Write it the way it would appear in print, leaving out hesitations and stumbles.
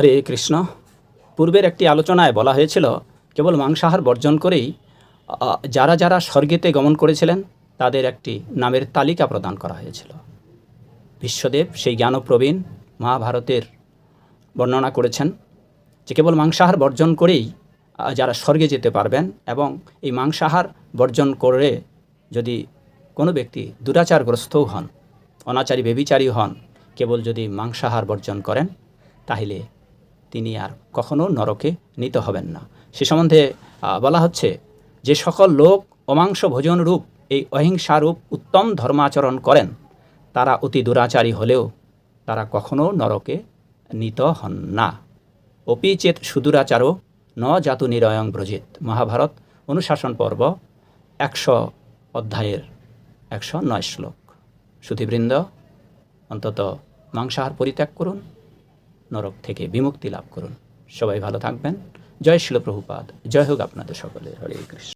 হরে কৃষ্ণ। পূর্বের একটি আলোচনায় বলা হয়েছিল কেবল মাংসাহার বর্জন করেই যারা যারা স্বর্গেতে গমন করেছিলেন তাদের একটি নামের তালিকা প্রদান করা হয়েছিল। বিশ্বদেব সেই জ্ঞানপ্রবীণ মহাভারতের বর্ণনা করেছেন যে কেবল মাংসাহার বর্জন করেই যারা স্বর্গে যেতে পারবেন, এবং এই মাংসাহার বর্জন করে যদি কোনো ব্যক্তি দুরাচারগ্রস্তও হন, অনাচারী ব্যভিচারী হন, কেবল যদি মাংসাহার বর্জন করেন তাহলে তিনি আর কখনো নরকে নিতে হবেন না। সে সম্বন্ধে বলা হচ্ছে যে সকল লোক অমাংস ভোজনরূপ এই অহিংসারূপ উত্তম ধর্মাচরণ করেন তারা অতি দুরাচারী হলেও তারা কখনো নরকে নিত হন না। অপি চেত সুদূরাচারও ন জাতু নিরয়ং ব্রজিত। মহাভারত অনুশাসন পর্ব 100 অধ্যায়ের 109 শ্লোক। সুধীবৃন্দ, অন্তত মাংসাহার পরিত্যাগ করুন, নরক থেকে বিমুক্তি লাভ করুন। সবাই ভালো থাকবেন। জয় শিল প্রভুপাদ। জয় হোক আপনাদের সকলে। হরে কৃষ্ণ।